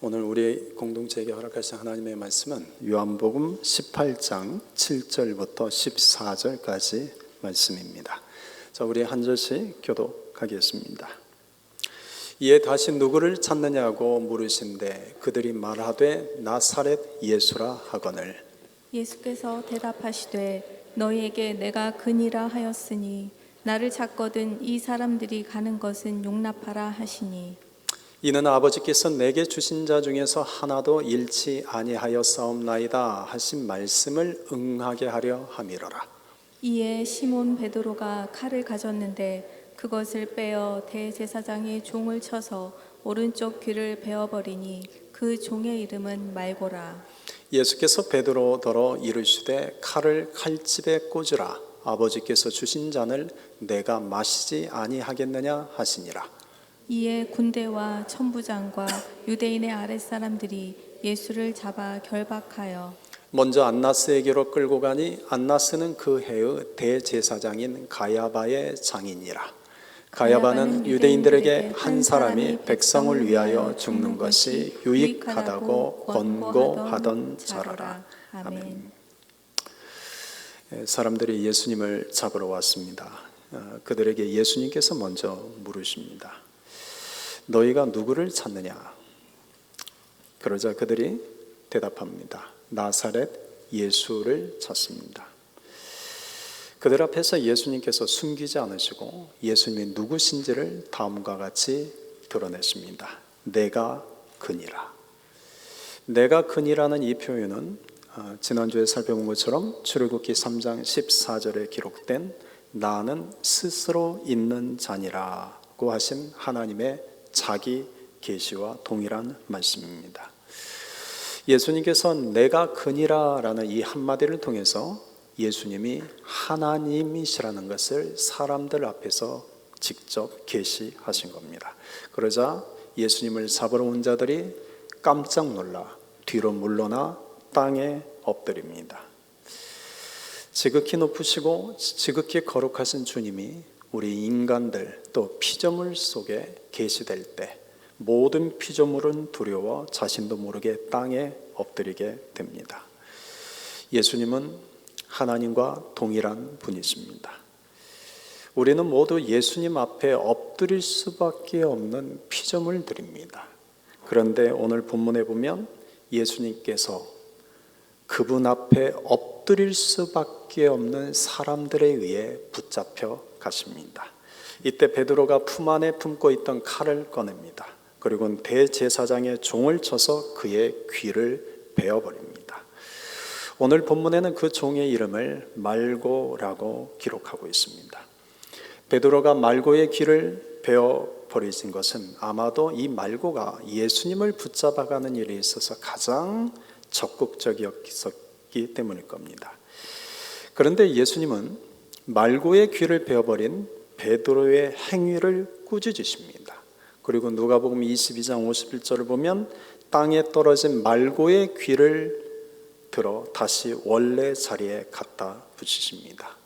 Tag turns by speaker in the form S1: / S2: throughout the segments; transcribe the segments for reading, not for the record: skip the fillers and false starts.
S1: 오늘 우리 공동체에게 허락하신 하나님의 말씀은 요한복음 18장 7절부터 14절까지 말씀입니다. 자, 우리 한 절씩 교독하겠습니다. 이에 다시 누구를 찾느냐고 물으신대 그들이 말하되 나사렛 예수라 하거늘
S2: 예수께서 대답하시되 너희에게 내가 그니라 하였으니 나를 찾거든 이 사람들이 가는 것은 용납하라 하시니
S1: 이는 아버지께서 내게 주신 자 중에서 하나도 잃지 아니하였사옵나이다 하신 말씀을 응하게 하려 함이로라.
S2: 이에 시몬 베드로가 칼을 가졌는데 그것을 빼어 대제사장의 종을 쳐서 오른쪽 귀를 베어버리니 그 종의 이름은 말고라.
S1: 예수께서 베드로더러 이르시되 칼을 칼집에 꽂으라. 아버지께서 주신 잔을 내가 마시지 아니하겠느냐 하시니라.
S2: 이에 군대와 천부장과 유대인의 아랫사람들이 예수를 잡아 결박하여
S1: 먼저 안나스에게로 끌고 가니 안나스는 그 해의 대제사장인 가야바의 장인이라. 가야바는 유대인들에게 한 사람이 백성을 위하여 죽는 것이 유익하다고 권고하던 자라라. 아멘. 사람들이 예수님을 잡으러 왔습니다. 그들에게 예수님께서 먼저 물으십니다. 너희가 누구를 찾느냐? 그러자 그들이 대답합니다. 나사렛 예수를 찾습니다. 그들 앞에서 예수님께서 숨기지 않으시고 예수님이 누구신지를 다음과 같이 드러내십니다. 내가 그니라. 내가 그니라는 이 표현은 지난주에 살펴본 것처럼 출애굽기 3장 14절에 기록된 나는 스스로 있는 자니라고 하신 하나님의 자기 계시와 동일한 말씀입니다. 예수님께서 내가 그니라라는 이 한마디를 통해서 예수님이 하나님이시라는 것을 사람들 앞에서 직접 계시하신 겁니다. 그러자 예수님을 잡으러 온 자들이 깜짝 놀라 뒤로 물러나 땅에 엎드립니다. 지극히 높으시고 지극히 거룩하신 주님이 우리 인간들 또 피조물 속에 계시될 때 모든 피조물은 두려워 자신도 모르게 땅에 엎드리게 됩니다. 예수님은 하나님과 동일한 분이십니다. 우리는 모두 예수님 앞에 엎드릴 수밖에 없는 피조물들입니다. 그런데 오늘 본문에 보면 예수님께서 그분 앞에 엎드릴 수밖에 없는 사람들에 의해 붙잡혀 가십니다. 이때 베드로가 품 안에 품고 있던 칼을 꺼냅니다. 그리고 대제사장의 종을 쳐서 그의 귀를 베어버립니다. 오늘 본문에는 그 종의 이름을 말고라고 기록하고 있습니다. 베드로가 말고의 귀를 베어버리신 것은 아마도 이 말고가 예수님을 붙잡아가는 일에 있어서 가장 적극적이었기 때문일 겁니다. 그런데 예수님은 말고의 귀를 베어버린 베드로의 행위를 꾸짖으십니다. 그리고 누가복음 22장 51절을 보면 땅에 떨어진 말고의 귀를 들어 다시 원래 자리에 갖다 붙이십니다.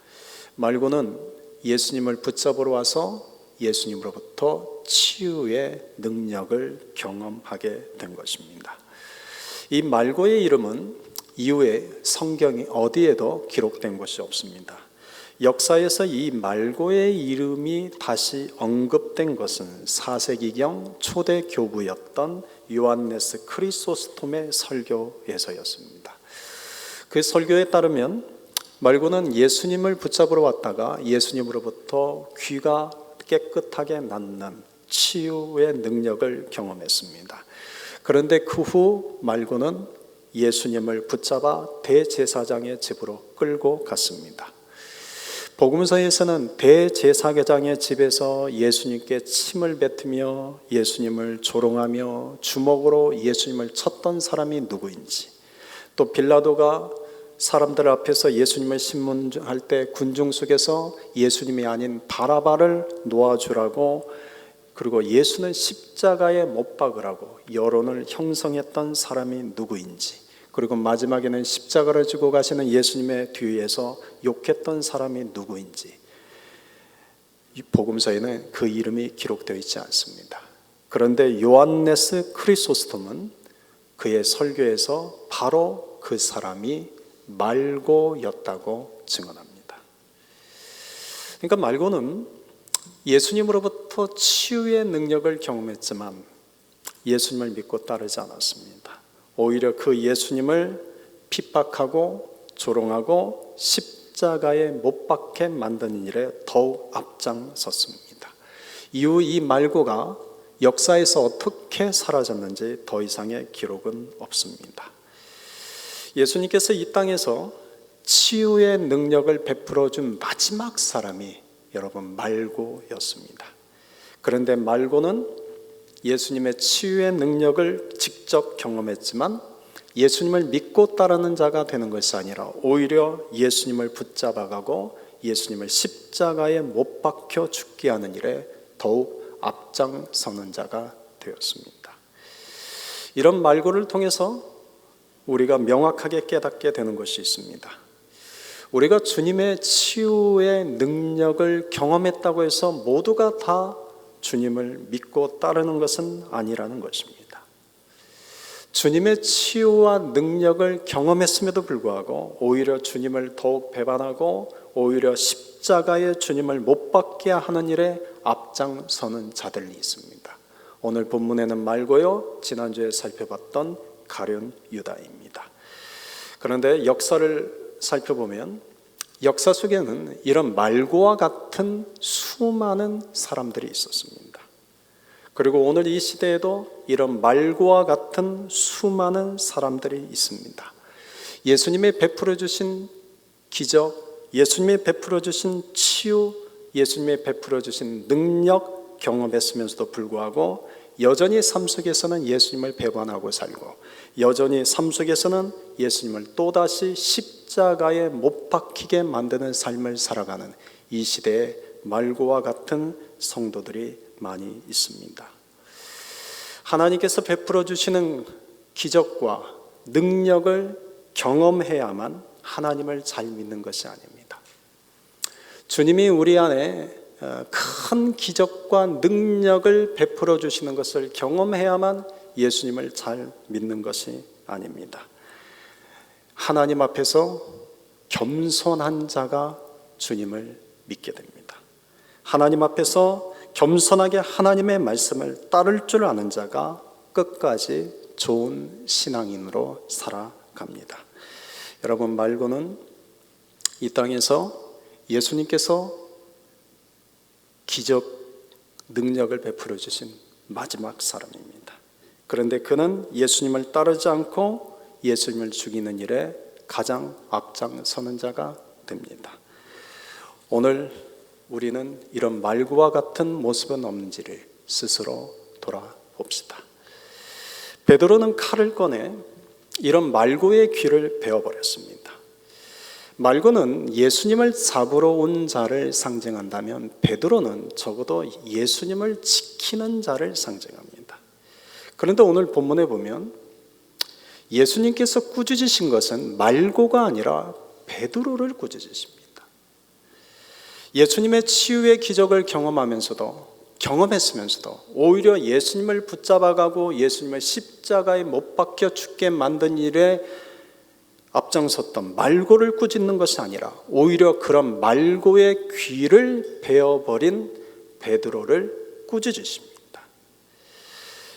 S1: 말고는 예수님을 붙잡으러 와서 예수님으로부터 치유의 능력을 경험하게 된 것입니다. 이 말고의 이름은 이후에 성경이 어디에도 기록된 것이 없습니다. 역사에서 이 말고의 이름이 다시 언급된 것은 4세기경 초대 교부였던 요한네스 크리소스톰의 설교에서였습니다. 그 설교에 따르면 말고는 예수님을 붙잡으러 왔다가 예수님으로부터 귀가 깨끗하게 낫는 치유의 능력을 경험했습니다. 그런데 그 후 말고는 예수님을 붙잡아 대제사장의 집으로 끌고 갔습니다. 복음서에서는 대제사장의 집에서 예수님께 침을 뱉으며 예수님을 조롱하며 주먹으로 예수님을 쳤던 사람이 누구인지, 또 빌라도가 사람들 앞에서 예수님을 신문할 때 군중 속에서 예수님이 아닌 바라바를 놓아주라고, 그리고 예수는 십자가에 못 박으라고 여론을 형성했던 사람이 누구인지, 그리고 마지막에는 십자가를 지고 가시는 예수님의 뒤에서 욕했던 사람이 누구인지 복음서에는 그 이름이 기록되어 있지 않습니다. 그런데 요한네스 크리소스톰은 그의 설교에서 바로 그 사람이 말고였다고 증언합니다. 그러니까 말고는 예수님으로부터 치유의 능력을 경험했지만 예수님을 믿고 따르지 않았습니다. 오히려 그 예수님을 핍박하고 조롱하고 십자가에 못 박게 만드는 일에 더욱 앞장섰습니다. 이후 이 말고가 역사에서 어떻게 사라졌는지 더 이상의 기록은 없습니다. 예수님께서 이 땅에서 치유의 능력을 베풀어 준 마지막 사람이 여러분 말고였습니다. 그런데 말고는 예수님의 치유의 능력을 직접 경험했지만 예수님을 믿고 따르는 자가 되는 것이 아니라 오히려 예수님을 붙잡아가고 예수님을 십자가에 못 박혀 죽게 하는 일에 더욱 앞장서는 자가 되었습니다. 이런 말고를 통해서 우리가 명확하게 깨닫게 되는 것이 있습니다. 우리가 주님의 치유의 능력을 경험했다고 해서 모두가 다 주님을 믿고 따르는 것은 아니라는 것입니다. 주님의 치유와 능력을 경험했음에도 불구하고 오히려 주님을 더욱 배반하고 오히려 십자가에 주님을 못 박게 하는 일에 앞장서는 자들이 있습니다. 오늘 본문에는 말고요, 지난주에 살펴봤던 가룟 유다입니다. 그런데 역사를 살펴보면 역사 속에는 이런 말고와 같은 수많은 사람들이 있었습니다. 그리고 오늘 이 시대에도 이런 말고와 같은 수많은 사람들이 있습니다. 예수님이 베풀어 주신 기적, 예수님이 베풀어 주신 치유, 예수님이 베풀어 주신 능력 경험했으면서도 불구하고 여전히 삶 속에서는 예수님을 배반하고 살고 여전히 삶 속에서는 예수님을 또다시 십자가에 못 박히게 만드는 삶을 살아가는 이 시대에 말고와 같은 성도들이 많이 있습니다. 하나님께서 베풀어 주시는 기적과 능력을 경험해야만 하나님을 잘 믿는 것이 아닙니다. 주님이 우리 안에 큰 기적과 능력을 베풀어 주시는 것을 경험해야만 예수님을 잘 믿는 것이 아닙니다. 하나님 앞에서 겸손한 자가 주님을 믿게 됩니다. 하나님 앞에서 겸손하게 하나님의 말씀을 따를 줄 아는 자가 끝까지 좋은 신앙인으로 살아갑니다. 여러분, 말고는 이 땅에서 예수님께서 기적 능력을 베풀어 주신 마지막 사람입니다. 그런데 그는 예수님을 따르지 않고 예수님을 죽이는 일에 가장 앞장서는 자가 됩니다. 오늘 우리는 이런 말고와 같은 모습은 없는지를 스스로 돌아봅시다. 베드로는 칼을 꺼내 이런 말고의 귀를 베어버렸습니다. 말고는 예수님을 잡으러 온 자를 상징한다면 베드로는 적어도 예수님을 지키는 자를 상징합니다. 그런데 오늘 본문에 보면 예수님께서 꾸짖으신 것은 말고가 아니라 베드로를 꾸짖으십니다. 예수님의 치유의 기적을 경험했으면서도 오히려 예수님을 붙잡아가고 예수님을 십자가에 못 박혀 죽게 만든 일에 앞장섰던 말고를 꾸짖는 것이 아니라 오히려 그런 말고의 귀를 베어버린 베드로를 꾸짖으십니다.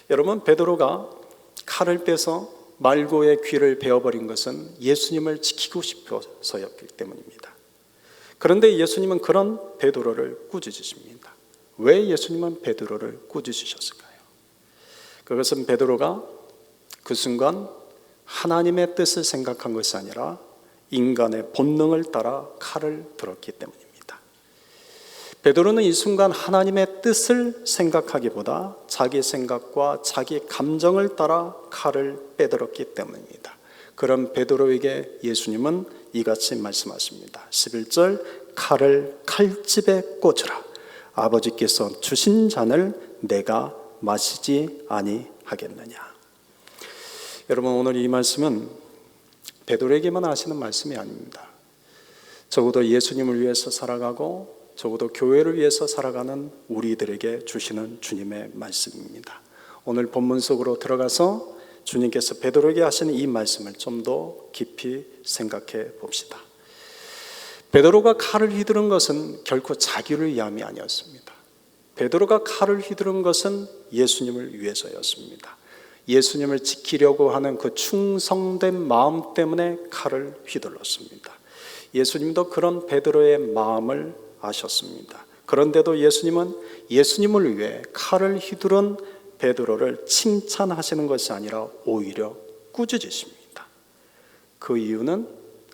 S1: 여러분, 베드로가 칼을 빼서 말고의 귀를 베어버린 것은 예수님을 지키고 싶어서였기 때문입니다. 그런데 예수님은 그런 베드로를 꾸짖으십니다. 왜 예수님은 베드로를 꾸짖으셨을까요? 그것은 베드로가 그 순간 하나님의 뜻을 생각한 것이 아니라 인간의 본능을 따라 칼을 들었기 때문입니다. 베드로는 이 순간 하나님의 뜻을 생각하기보다 자기 생각과 자기 감정을 따라 칼을 빼들었기 때문입니다. 그런 베드로에게 예수님은 이같이 말씀하십니다. 11절, 칼을 칼집에 꽂으라. 아버지께서 주신 잔을 내가 마시지 아니하겠느냐. 여러분, 오늘 이 말씀은 베드로에게만 하시는 말씀이 아닙니다. 적어도 예수님을 위해서 살아가고 적어도 교회를 위해서 살아가는 우리들에게 주시는 주님의 말씀입니다. 오늘 본문 속으로 들어가서 주님께서 베드로에게 하시는 이 말씀을 좀 더 깊이 생각해 봅시다. 베드로가 칼을 휘두른 것은 결코 자기를 위함이 아니었습니다. 베드로가 칼을 휘두른 것은 예수님을 위해서였습니다. 예수님을 지키려고 하는 그 충성된 마음 때문에 칼을 휘둘렀습니다. 예수님도 그런 베드로의 마음을 아셨습니다. 그런데도 예수님은 예수님을 위해 칼을 휘두른 베드로를 칭찬하시는 것이 아니라 오히려 꾸짖으십니다. 그 이유는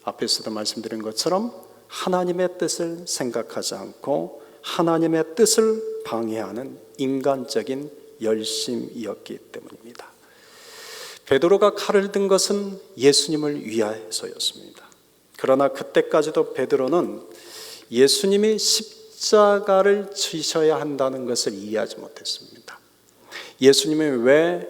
S1: 앞에서도 말씀드린 것처럼 하나님의 뜻을 생각하지 않고 하나님의 뜻을 방해하는 인간적인 열심이었기 때문입니다. 베드로가 칼을 든 것은 예수님을 위해서였습니다. 그러나 그때까지도 베드로는 예수님이 십자가를 지셔야 한다는 것을 이해하지 못했습니다. 예수님이 왜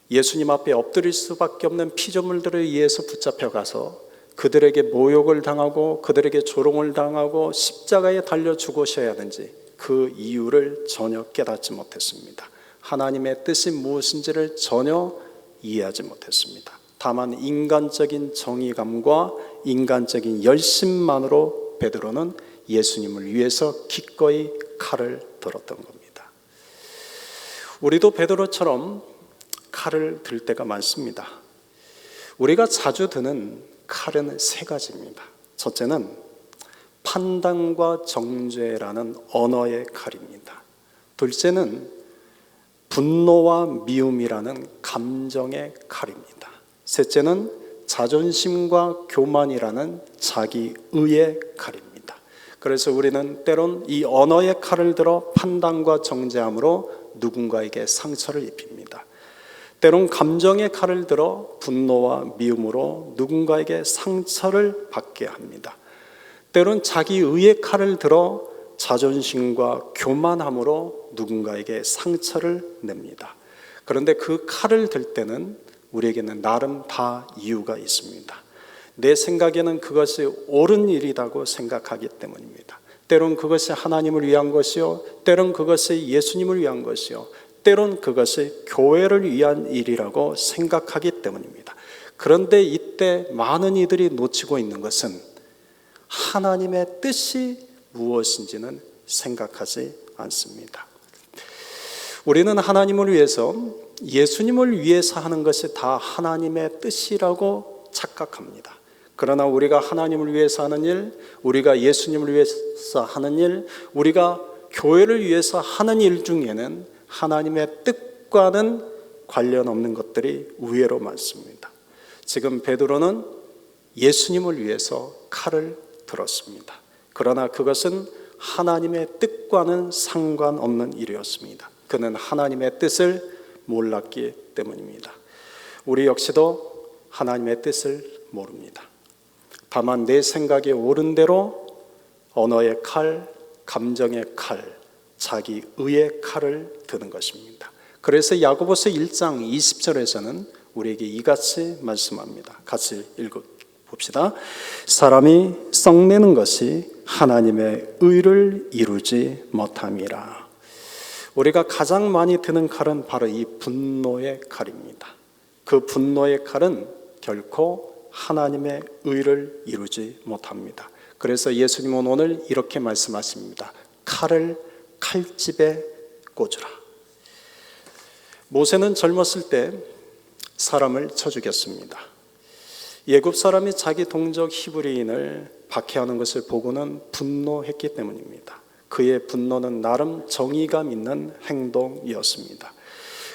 S1: 예수님 앞에 엎드릴 수밖에 없는 피조물들에 의해서 붙잡혀가서 그들에게 모욕을 당하고 그들에게 조롱을 당하고 십자가에 달려 죽으셔야 하는지 그 이유를 전혀 깨닫지 못했습니다. 하나님의 뜻이 무엇인지를 전혀 이해하지 못했습니다. 다만 인간적인 정의감과 인간적인 열심만으로 베드로는 예수님을 위해서 기꺼이 칼을 들었던 겁니다. 우리도 베드로처럼 칼을 들 때가 많습니다. 우리가 자주 드는 칼은 세 가지입니다. 첫째는 판단과 정죄라는 언어의 칼입니다. 둘째는 분노와 미움이라는 감정의 칼입니다. 셋째는 자존심과 교만이라는 자기의의 칼입니다. 그래서 우리는 때론 이 언어의 칼을 들어 판단과 정죄함으로 누군가에게 상처를 입힙니다. 때론 감정의 칼을 들어 분노와 미움으로 누군가에게 상처를 받게 합니다. 때론 자기의의 칼을 들어 자존심과 교만함으로 누군가에게 상처를 냅니다. 그런데 그 칼을 들 때는 우리에게는 나름 다 이유가 있습니다. 내 생각에는 그것이 옳은 일이라고 생각하기 때문입니다. 때론 그것이 하나님을 위한 것이요, 때론 그것이 예수님을 위한 것이요, 때론 그것이 교회를 위한 일이라고 생각하기 때문입니다. 그런데 이때 많은 이들이 놓치고 있는 것은 하나님의 뜻이 무엇인지는 생각하지 않습니다. 우리는 하나님을 위해서, 예수님을 위해서 하는 것이 다 하나님의 뜻이라고 착각합니다. 그러나 우리가 하나님을 위해서 하는 일, 우리가 예수님을 위해서 하는 일, 우리가 교회를 위해서 하는 일 중에는 하나님의 뜻과는 관련 없는 것들이 의외로 많습니다. 지금 베드로는 예수님을 위해서 칼을 들었습니다. 그러나 그것은 하나님의 뜻과는 상관없는 일이었습니다. 그는 하나님의 뜻을 몰랐기 때문입니다. 우리 역시도 하나님의 뜻을 모릅니다. 다만 내 생각에 옳은 대로 언어의 칼, 감정의 칼, 자기의의 칼을 드는 것입니다. 그래서 야고보서 1장 20절에서는 우리에게 이같이 말씀합니다. 같이 읽어봅시다. 사람이 썩내는 것이 하나님의 의를 이루지 못함이라. 우리가 가장 많이 드는 칼은 바로 이 분노의 칼입니다. 그 분노의 칼은 결코 하나님의 의를 이루지 못합니다. 그래서 예수님은 오늘 이렇게 말씀하십니다. 칼을 칼집에 꽂으라. 모세는 젊었을 때 사람을 쳐 죽였습니다. 예굽 사람이 자기 동족 히브리인을 박해하는 것을 보고는 분노했기 때문입니다. 그의 분노는 나름 정의감 있는 행동이었습니다.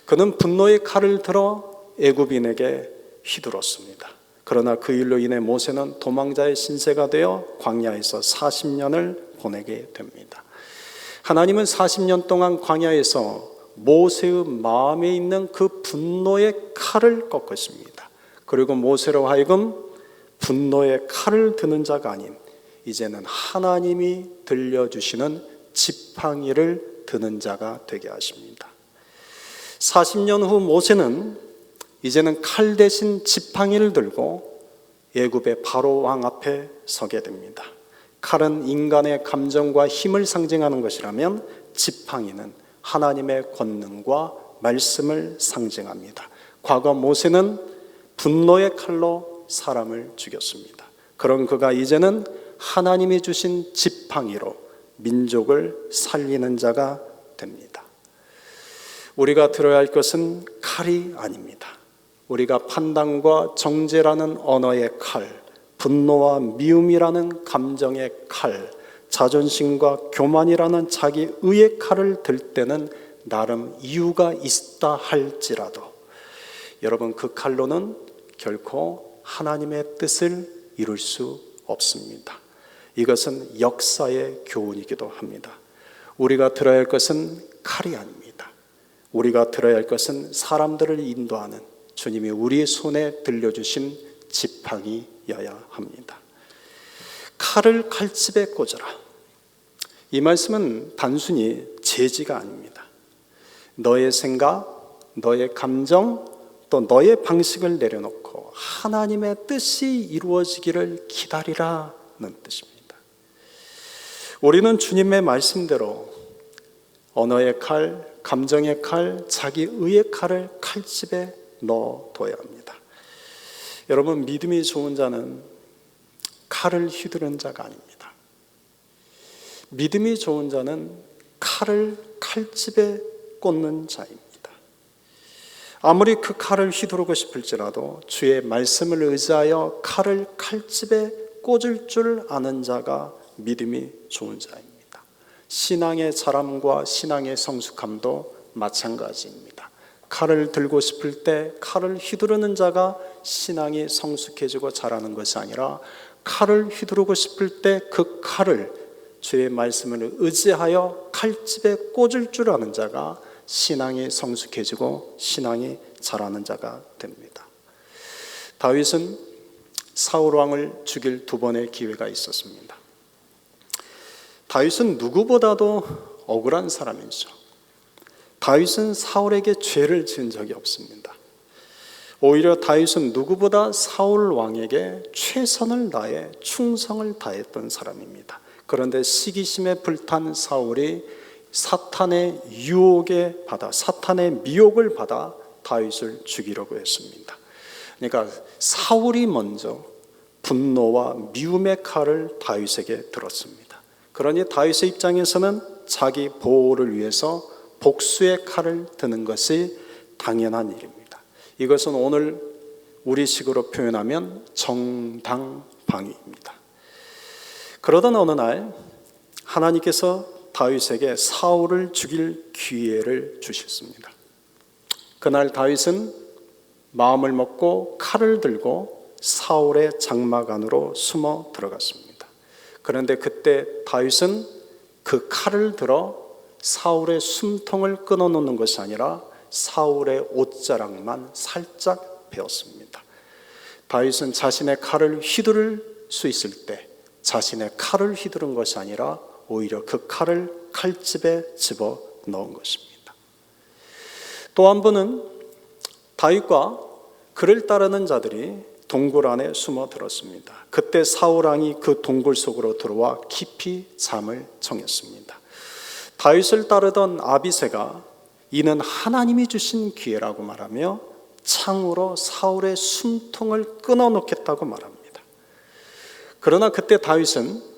S1: 그는 분노의 칼을 들어 애굽인에게 휘둘렀습니다. 그러나 그 일로 인해 모세는 도망자의 신세가 되어 광야에서 40년을 보내게 됩니다. 하나님은 40년 동안 광야에서 모세의 마음에 있는 그 분노의 칼을 꺾으십니다. 그리고 모세로 하여금 분노의 칼을 드는 자가 아닌 이제는 하나님이 들려주시는 지팡이를 드는 자가 되게 하십니다. 40년 후 모세는 이제는 칼 대신 지팡이를 들고 애굽의 바로 왕 앞에 서게 됩니다. 칼은 인간의 감정과 힘을 상징하는 것이라면 지팡이는 하나님의 권능과 말씀을 상징합니다. 과거 모세는 분노의 칼로 사람을 죽였습니다. 그런 그가 이제는 하나님이 주신 지팡이로 민족을 살리는 자가 됩니다. 우리가 들어야 할 것은 칼이 아닙니다. 우리가 판단과 정죄라는 언어의 칼, 분노와 미움이라는 감정의 칼, 자존심과 교만이라는 자기 의의 칼을 들 때는 나름 이유가 있다 할지라도 여러분, 그 칼로는 결코 하나님의 뜻을 이룰 수 없습니다. 이것은 역사의 교훈이기도 합니다. 우리가 들어야 할 것은 칼이 아닙니다. 우리가 들어야 할 것은 사람들을 인도하는 주님이 우리 손에 들려주신 지팡이여야 합니다. 칼을 칼집에 꽂아라. 이 말씀은 단순히 제지가 아닙니다. 너의 생각, 너의 감정, 또 너의 방식을 내려놓고 하나님의 뜻이 이루어지기를 기다리라는 뜻입니다. 우리는 주님의 말씀대로 언어의 칼, 감정의 칼, 자기 의의 칼을 칼집에 넣어둬야 합니다. 여러분, 믿음이 좋은 자는 칼을 휘두른 자가 아닙니다. 믿음이 좋은 자는 칼을 칼집에 꽂는 자입니다. 아무리 그 칼을 휘두르고 싶을지라도 주의 말씀을 의지하여 칼을 칼집에 꽂을 줄 아는 자가 믿음이 좋은 자입니다. 신앙의 자람과 신앙의 성숙함도 마찬가지입니다. 칼을 들고 싶을 때 칼을 휘두르는 자가 신앙이 성숙해지고 자라는 것이 아니라 칼을 휘두르고 싶을 때 그 칼을 주의 말씀을 의지하여 칼집에 꽂을 줄 아는 자가 신앙이 성숙해지고 신앙이 자라는 자가 됩니다. 다윗은 사울 왕을 죽일 두 번의 기회가 있었습니다. 다윗은 누구보다도 억울한 사람이죠. 다윗은 사울에게 죄를 지은 적이 없습니다. 오히려 다윗은 누구보다 사울 왕에게 최선을 다해 충성을 다했던 사람입니다. 그런데 시기심에 불탄 사울이 사탄의 유혹에 받아, 사탄의 미혹을 받아 다윗을 죽이려고 했습니다. 그러니까 사울이 먼저 분노와 미움의 칼을 다윗에게 들었습니다. 그러니 다윗의 입장에서는 자기 보호를 위해서 복수의 칼을 드는 것이 당연한 일입니다. 이것은 오늘 우리식으로 표현하면 정당방위입니다. 그러던 어느 날 하나님께서 다윗에게 사울을 죽일 기회를 주셨습니다. 그날 다윗은 마음을 먹고 칼을 들고 사울의 장막 안으로 숨어 들어갔습니다. 그런데 그때 다윗은 그 칼을 들어 사울의 숨통을 끊어놓는 것이 아니라 사울의 옷자락만 살짝 베었습니다. 다윗은 자신의 칼을 휘두를 수 있을 때 자신의 칼을 휘두른 것이 아니라 오히려 그 칼을 칼집에 집어 넣은 것입니다. 또 한 번은 다윗과 그를 따르는 자들이 동굴 안에 숨어 들었습니다. 그때 사울 왕이 그 동굴 속으로 들어와 깊이 잠을 청했습니다. 다윗을 따르던 아비새가 이는 하나님이 주신 기회라고 말하며 창으로 사울의 숨통을 끊어놓겠다고 말합니다. 그러나 그때 다윗은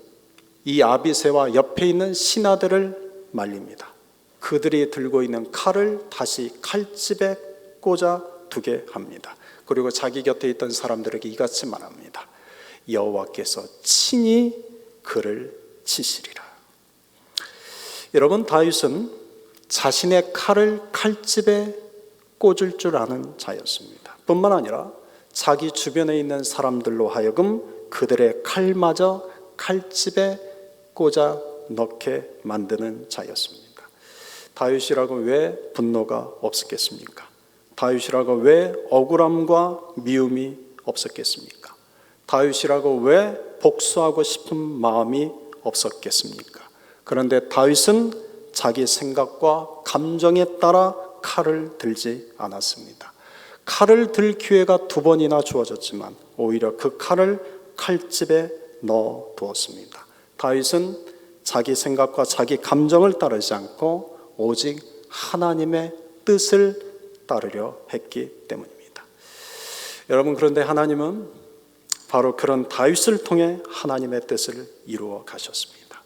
S1: 이 아비새와 옆에 있는 신하들을 말립니다. 그들이 들고 있는 칼을 다시 칼집에 꽂아 두게 합니다. 그리고 자기 곁에 있던 사람들에게 이같이 말합니다. 여호와께서 친히 그를 치시리라. 여러분, 다윗은 자신의 칼을 칼집에 꽂을 줄 아는 자였습니다. 뿐만 아니라 자기 주변에 있는 사람들로 하여금 그들의 칼마저 칼집에 꽂아 넣게 만드는 자였습니다. 다윗이라고 왜 분노가 없었겠습니까? 다윗이라고 왜 억울함과 미움이 없었겠습니까? 다윗이라고 왜 복수하고 싶은 마음이 없었겠습니까? 그런데 다윗은 자기 생각과 감정에 따라 칼을 들지 않았습니다. 칼을 들 기회가 두 번이나 주어졌지만 오히려 그 칼을 칼집에 넣어 두었습니다. 다윗은 자기 생각과 자기 감정을 따르지 않고 오직 하나님의 뜻을 따르려 했기 때문입니다. 여러분, 그런데 하나님은 바로 그런 다윗을 통해 하나님의 뜻을 이루어 가셨습니다.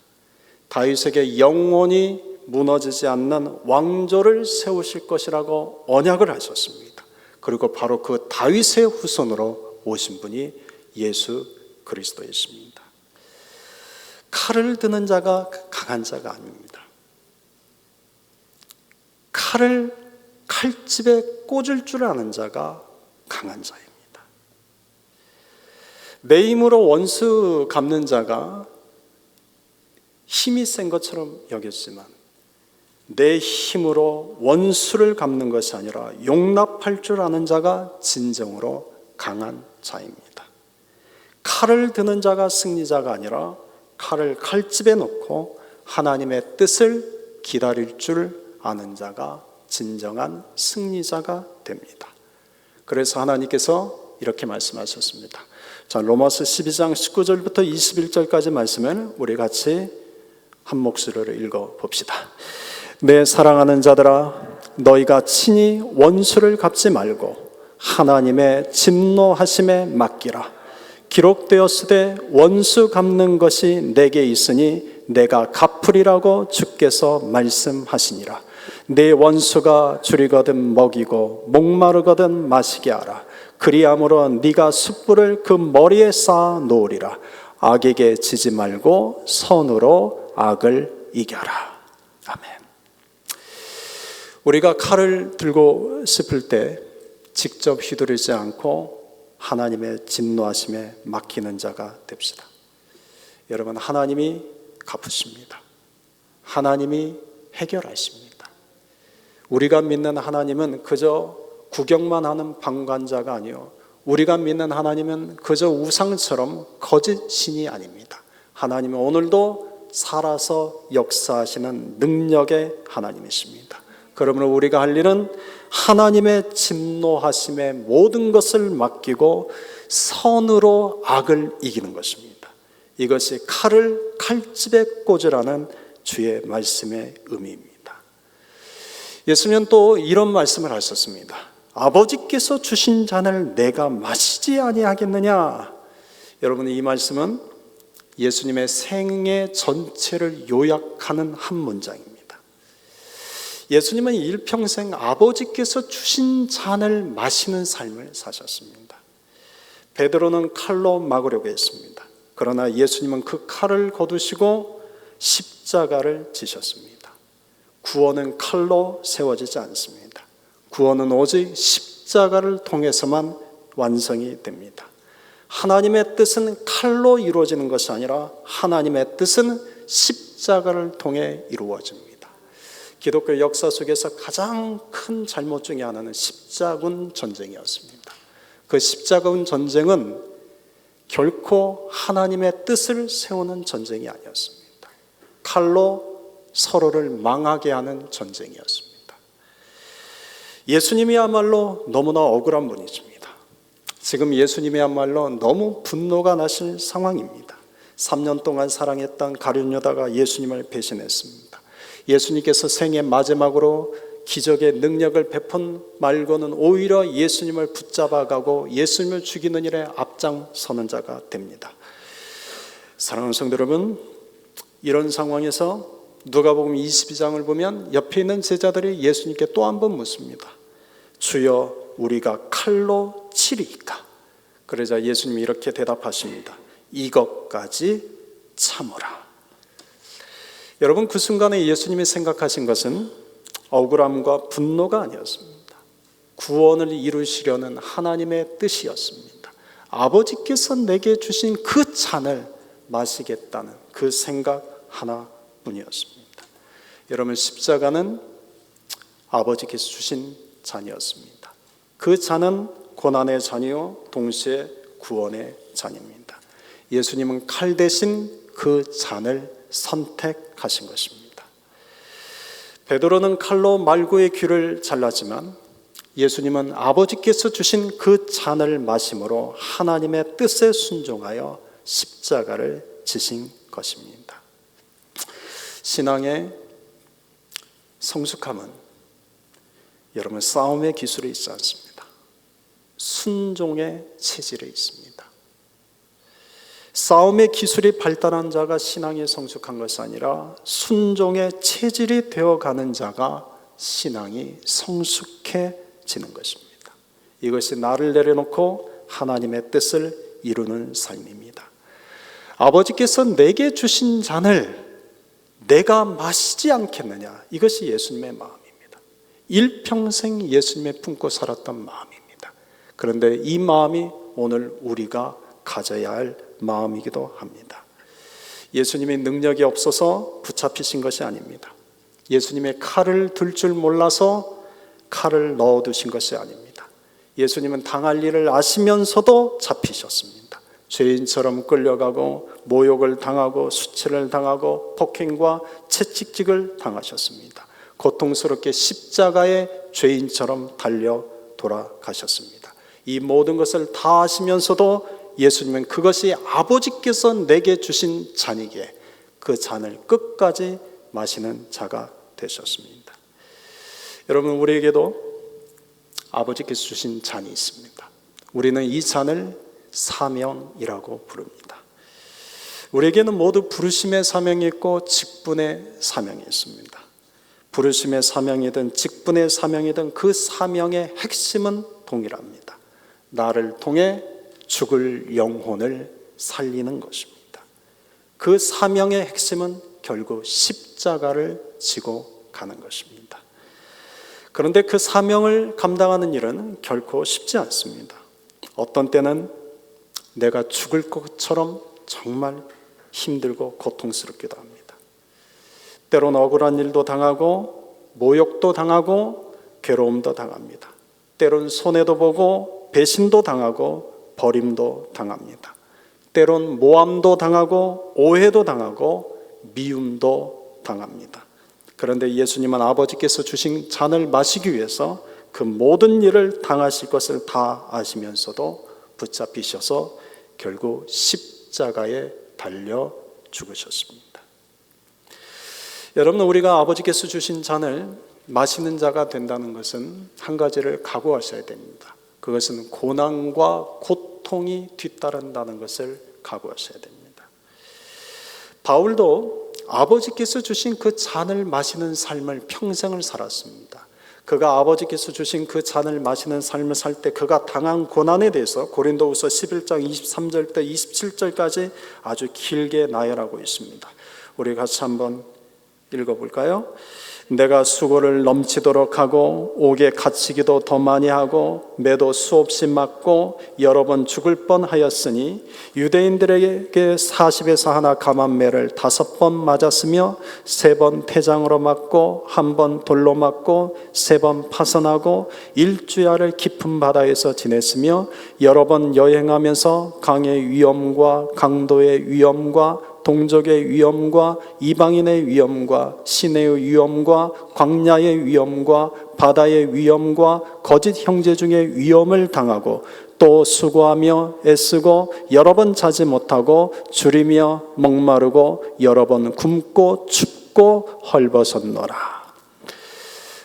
S1: 다윗에게 영원히 무너지지 않는 왕조를 세우실 것이라고 언약을 하셨습니다. 그리고 바로 그 다윗의 후손으로 오신 분이 예수 그리스도이십니다. 칼을 드는 자가 강한 자가 아닙니다. 칼을 칼집에 꽂을 줄 아는 자가 강한 자입니다. 내 힘으로 원수 갚는 자가 힘이 센 것처럼 여겼지만 내 힘으로 원수를 갚는 것이 아니라 용납할 줄 아는 자가 진정으로 강한 자입니다. 칼을 드는 자가 승리자가 아니라 칼을 칼집에 놓고 하나님의 뜻을 기다릴 줄 아는 자가 진정한 승리자가 됩니다. 그래서 하나님께서 이렇게 말씀하셨습니다. 자, 로마서 12장 19절부터 21절까지 말씀을 우리 같이 한 목소리로 읽어 봅시다. 내 사랑하는 자들아, 너희가 친히 원수를 갚지 말고 하나님의 진노하심에 맡기라. 기록되었으되 원수 갚는 것이 내게 있으니 내가 갚으리라고 주께서 말씀하시니라. 내 원수가 줄이거든 먹이고 목마르거든 마시게 하라. 그리함으로 네가 숯불을 그 머리에 쌓아 놓으리라. 악에게 지지 말고 선으로 악을 이겨라. 아멘. 우리가 칼을 들고 싶을 때 직접 휘두르지 않고 하나님의 진노하심에 맡기는 자가 됩시다. 여러분, 하나님이 갚으십니다. 하나님이 해결하십니다. 우리가 믿는 하나님은 그저 구경만 하는 방관자가 아니요, 우리가 믿는 하나님은 그저 우상처럼 거짓 신이 아닙니다. 하나님은 오늘도 살아서 역사하시는 능력의 하나님이십니다. 그러므로 우리가 할 일은 하나님의 진노하심에 모든 것을 맡기고 선으로 악을 이기는 것입니다. 이것이 칼을 칼집에 꽂으라는 주의 말씀의 의미입니다. 예수님은 또 이런 말씀을 하셨습니다. 아버지께서 주신 잔을 내가 마시지 아니하겠느냐. 여러분, 이 말씀은 예수님의 생애 전체를 요약하는 한 문장입니다. 예수님은 일평생 아버지께서 주신 잔을 마시는 삶을 사셨습니다. 베드로는 칼로 막으려고 했습니다. 그러나 예수님은 그 칼을 거두시고 십자가를 지셨습니다. 구원은 칼로 세워지지 않습니다. 구원은 오직 십자가를 통해서만 완성이 됩니다. 하나님의 뜻은 칼로 이루어지는 것이 아니라 하나님의 뜻은 십자가를 통해 이루어집니다. 기독교 역사 속에서 가장 큰 잘못 중에 하나는 십자군 전쟁이었습니다. 그 십자군 전쟁은 결코 하나님의 뜻을 세우는 전쟁이 아니었습니다. 칼로 서로를 망하게 하는 전쟁이었습니다. 예수님이야말로 너무나 억울한 분이십니다. 지금 예수님이야말로 너무 분노가 나실 상황입니다. 3년 동안 사랑했던 가룟 유다가 예수님을 배신했습니다. 예수님께서 생애 마지막으로 기적의 능력을 베푼 말고는 오히려 예수님을 붙잡아가고 예수님을 죽이는 일에 앞장서는 자가 됩니다. 사랑하는 성도 여러분, 이런 상황에서 누가복음 22장을 보면 옆에 있는 제자들이 예수님께 또 한 번 묻습니다. 주여, 우리가 칼로 치리이까? 그러자 예수님이 이렇게 대답하십니다. 이것까지 참으라. 여러분, 그 순간에 예수님이 생각하신 것은 억울함과 분노가 아니었습니다. 구원을 이루시려는 하나님의 뜻이었습니다. 아버지께서 내게 주신 그 잔을 마시겠다는 그 생각 하나뿐이었습니다. 여러분, 십자가는 아버지께서 주신 잔이었습니다. 그 잔은 고난의 잔이요 동시에 구원의 잔입니다. 예수님은 칼 대신 그 잔을 선택하신 것입니다. 베드로는 칼로 말구의 귀를 잘랐지만 예수님은 아버지께서 주신 그 잔을 마심으로 하나님의 뜻에 순종하여 십자가를 지신 것입니다. 신앙의 성숙함은 여러분 싸움의 기술이 있지 않습니다. 순종의 체질에 있습니다. 싸움의 기술이 발달한 자가 신앙이 성숙한 것이 아니라 순종의 체질이 되어가는 자가 신앙이 성숙해지는 것입니다. 이것이 나를 내려놓고 하나님의 뜻을 이루는 삶입니다. 아버지께서 내게 주신 잔을 내가 마시지 않겠느냐, 이것이 예수님의 마음입니다. 일평생 예수님의 품고 살았던 마음입니다. 그런데 이 마음이 오늘 우리가 가져야 할 마음이기도 합니다. 예수님의 능력이 없어서 붙잡히신 것이 아닙니다. 예수님의 칼을 들 줄 몰라서 칼을 넣어두신 것이 아닙니다. 예수님은 당할 일을 아시면서도 잡히셨습니다. 죄인처럼 끌려가고 모욕을 당하고 수치를 당하고 폭행과 채찍질을 당하셨습니다. 고통스럽게 십자가에 죄인처럼 달려 돌아가셨습니다. 이 모든 것을 다 아시면서도 예수님은 그것이 아버지께서 내게 주신 잔이기에 그 잔을 끝까지 마시는 자가 되셨습니다. 여러분, 우리에게도 아버지께서 주신 잔이 있습니다. 우리는 이 잔을 사명이라고 부릅니다. 우리에게는 모두 부르심의 사명이 있고 직분의 사명이 있습니다. 부르심의 사명이든 직분의 사명이든 그 사명의 핵심은 동일합니다. 나를 통해 죽을 영혼을 살리는 것입니다. 그 사명의 핵심은 결국 십자가를 지고 가는 것입니다. 그런데 그 사명을 감당하는 일은 결코 쉽지 않습니다. 어떤 때는 내가 죽을 것처럼 정말 힘들고 고통스럽기도 합니다. 때론 억울한 일도 당하고 모욕도 당하고 괴로움도 당합니다. 때론 손해도 보고 배신도 당하고 버림도 당합니다. 때론 모함도 당하고 오해도 당하고 미움도 당합니다. 그런데 예수님은 아버지께서 주신 잔을 마시기 위해서 그 모든 일을 당하실 것을 다 아시면서도 붙잡히셔서 결국 십자가에 달려 죽으셨습니다. 여러분, 우리가 아버지께서 주신 잔을 마시는 자가 된다는 것은 한 가지를 각오하셔야 됩니다. 그것은 고난과 고통이 뒤따른다는 것을 각오하셔야 됩니다. 바울도 아버지께서 주신 그 잔을 마시는 삶을 평생을 살았습니다. 그가 아버지께서 주신 그 잔을 마시는 삶을 살 때 그가 당한 고난에 대해서 고린도후서 11장 23절부터 27절까지 아주 길게 나열하고 있습니다. 우리 같이 한번 읽어볼까요? 내가 수고를 넘치도록 하고 옥에 갇히기도 더 많이 하고 매도 수없이 맞고 여러 번 죽을 뻔하였으니 유대인들에게 40에서 하나 감한매를 5번 맞았으며 3번 태장으로 맞고 1번 돌로 맞고 3번 파선하고 일주야를 깊은 바다에서 지냈으며 여러 번 여행하면서 강의 위험과 강도의 위험과 동족의 위험과 이방인의 위험과 시내의 위험과 광야의 위험과 바다의 위험과 거짓 형제 중에 위험을 당하고 또 수고하며 애쓰고 여러 번 자지 못하고 줄이며 목마르고 여러 번 굶고 춥고 헐벗었노라.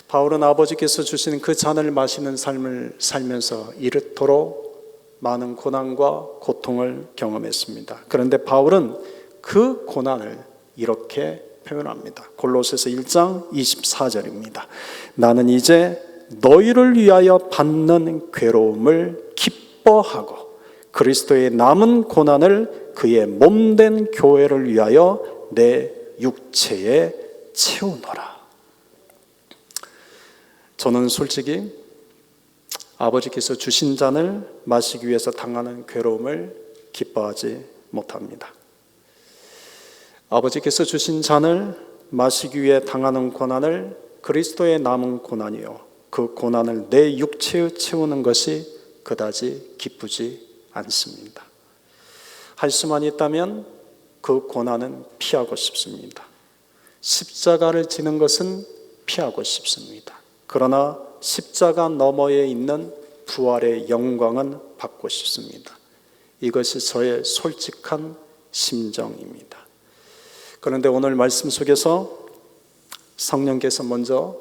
S1: 바울은 아버지께서 주신 그 잔을 마시는 삶을 살면서 이렇도록 많은 고난과 고통을 경험했습니다. 그런데 바울은 그 고난을 이렇게 표현합니다. 골로새서 1장 24절입니다. 나는 이제 너희를 위하여 받는 괴로움을 기뻐하고 그리스도의 남은 고난을 그의 몸된 교회를 위하여 내 육체에 채우노라. 저는 솔직히 아버지께서 주신 잔을 마시기 위해서 당하는 괴로움을 기뻐하지 못합니다. 아버지께서 주신 잔을 마시기 위해 당하는 고난을 그리스도의 남은 고난이요, 그 고난을 내 육체에 채우는 것이 그다지 기쁘지 않습니다. 할 수만 있다면 그 고난은 피하고 싶습니다. 십자가를 지는 것은 피하고 싶습니다. 그러나 십자가 너머에 있는 부활의 영광은 받고 싶습니다. 이것이 저의 솔직한 심정입니다. 그런데 오늘 말씀 속에서 성령께서 먼저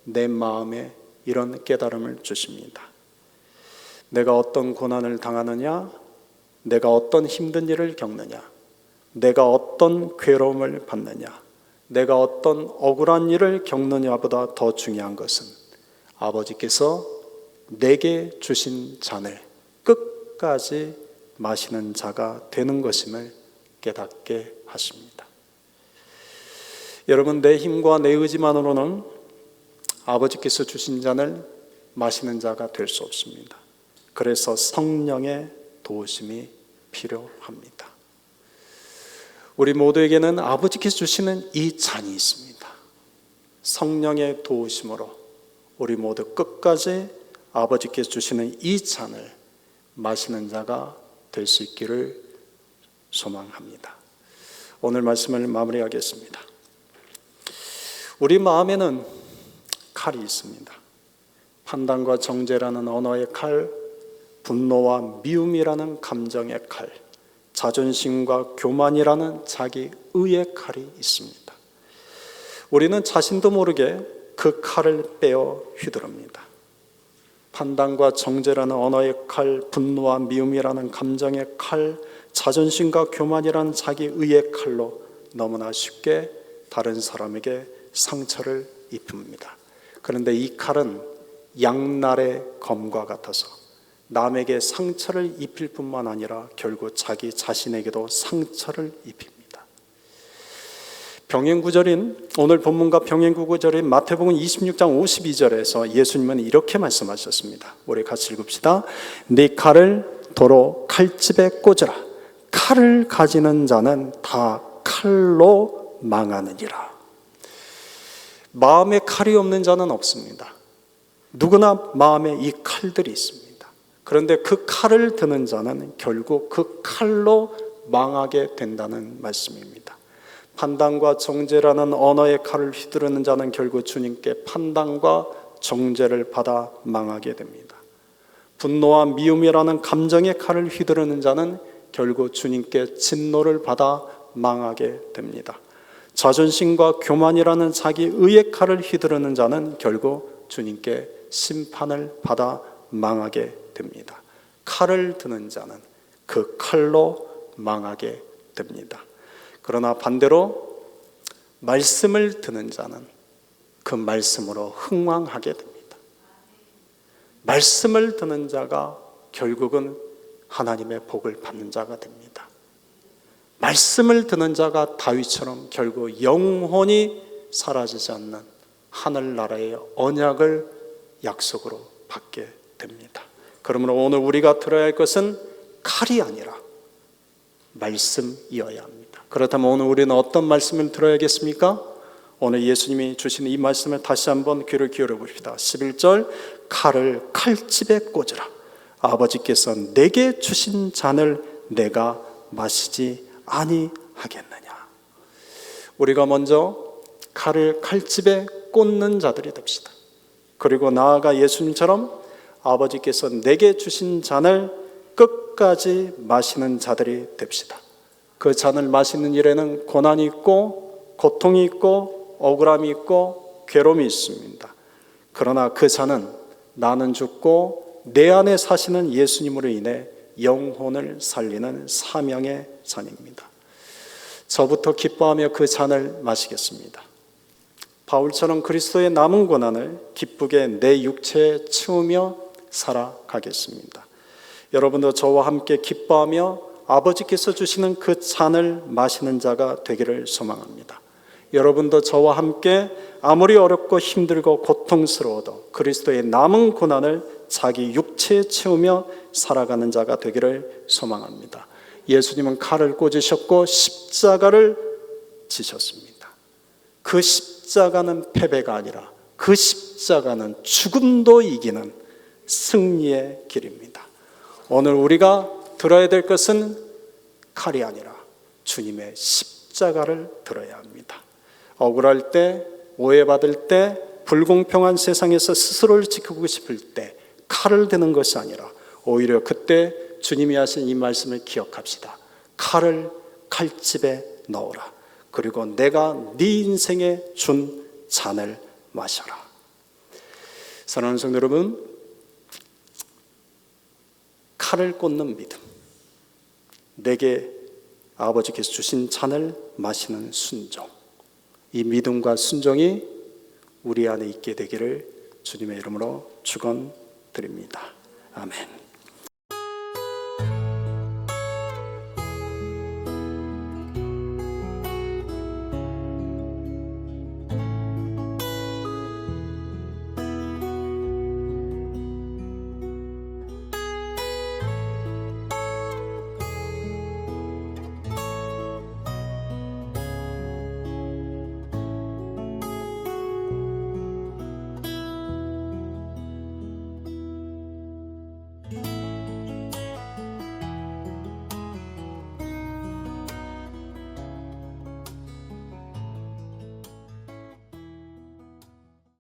S1: 내 마음에 이런 깨달음을 주십니다. 내가 어떤 고난을 당하느냐, 내가 어떤 힘든 일을 겪느냐, 내가 어떤 괴로움을 받느냐, 내가 어떤 억울한 일을 겪느냐보다 더 중요한 것은 아버지께서 내게 주신 잔을 끝까지 마시는 자가 되는 것임을 깨닫게 하십니다. 여러분, 내 힘과 내 의지만으로는 아버지께서 주신 잔을 마시는 자가 될 수 없습니다. 그래서 성령의 도우심이 필요합니다. 우리 모두에게는 아버지께서 주시는 이 잔이 있습니다. 성령의 도우심으로 우리 모두 끝까지 아버지께서 주시는 이 잔을 마시는 자가 될 수 있기를 소망합니다. 오늘 말씀을 마무리하겠습니다. 우리 마음에는 칼이 있습니다. 판단과 정죄라는 언어의 칼, 분노와 미움이라는 감정의 칼, 자존심과 교만이라는 자기 의의 칼이 있습니다. 우리는 자신도 모르게 그 칼을 빼어 휘두릅니다. 판단과 정죄라는 언어의 칼, 분노와 미움이라는 감정의 칼, 자존심과 교만이라는 자기 의의 칼로 너무나 쉽게 다른 사람에게 상처를 입힙니다. 그런데 이 칼은 양날의 검과 같아서 남에게 상처를 입힐 뿐만 아니라 결국 자기 자신에게도 상처를 입힙니다. 병행구절인 오늘 본문과 병행구절인 마태복음 26장 52절에서 예수님은 이렇게 말씀하셨습니다. 우리 같이 읽읍시다. 네 칼을 도로 칼집에 꽂으라. 칼을 가지는 자는 다 칼로 망하느니라. 마음에 칼이 없는 자는 없습니다. 누구나 마음에 이 칼들이 있습니다. 그런데 그 칼을 드는 자는 결국 그 칼로 망하게 된다는 말씀입니다. 판단과 정죄라는 언어의 칼을 휘두르는 자는 결국 주님께 판단과 정죄를 받아 망하게 됩니다. 분노와 미움이라는 감정의 칼을 휘두르는 자는 결국 주님께 진노를 받아 망하게 됩니다. 자존심과 교만이라는 자기 의의 칼을 휘두르는 자는 결국 주님께 심판을 받아 망하게 됩니다. 칼을 드는 자는 그 칼로 망하게 됩니다. 그러나 반대로 말씀을 드는 자는 그 말씀으로 흥왕하게 됩니다. 말씀을 드는 자가 결국은 하나님의 복을 받는 자가 됩니다. 말씀을 듣는 자가 다윗처럼 결국 영혼이 사라지지 않는 하늘나라의 언약을 약속으로 받게 됩니다. 그러므로 오늘 우리가 들어야 할 것은 칼이 아니라 말씀이어야 합니다. 그렇다면 오늘 우리는 어떤 말씀을 들어야겠습니까? 오늘 예수님이 주시는 이 말씀을 다시 한번 귀를 기울여 봅시다. 11절 칼을 칼집에 꽂으라. 아버지께서 내게 주신 잔을 내가 마시지 아니하겠느냐. 우리가 먼저 칼을 칼집에 꽂는 자들이 됩시다. 그리고 나아가 예수님처럼 아버지께서 내게 주신 잔을 끝까지 마시는 자들이 됩시다. 그 잔을 마시는 일에는 고난이 있고 고통이 있고 억울함이 있고 괴로움이 있습니다. 그러나 그 잔은 나는 죽고 내 안에 사시는 예수님으로 인해 영혼을 살리는 사명의 잔입니다. 저부터 기뻐하며 그 잔을 마시겠습니다. 바울처럼 그리스도의 남은 고난을 기쁘게 내 육체에 채우며 살아가겠습니다. 여러분도 저와 함께 기뻐하며 아버지께서 주시는 그 잔을 마시는 자가 되기를 소망합니다. 여러분도 저와 함께 아무리 어렵고 힘들고 고통스러워도 그리스도의 남은 고난을 자기 육체에 채우며 살아가는 자가 되기를 소망합니다. 예수님은 칼을 꽂으셨고 십자가를 지셨습니다. 그 십자가는 패배가 아니라 그 십자가는 죽음도 이기는 승리의 길입니다. 오늘 우리가 들어야 될 것은 칼이 아니라 주님의 십자가를 들어야 합니다. 억울할 때, 오해받을 때, 불공평한 세상에서 스스로를 지키고 싶을 때 칼을 드는 것이 아니라 오히려 그때 주님이 하신 이 말씀을 기억합시다. 칼을 칼집에 넣어라. 그리고 내가 네 인생에 준 잔을 마셔라. 사랑하는 성도 여러분, 칼을 꽂는 믿음, 내게 아버지께서 주신 잔을 마시는 순종, 이 믿음과 순종이 우리 안에 있게 되기를 주님의 이름으로 축원드립니다. 아멘.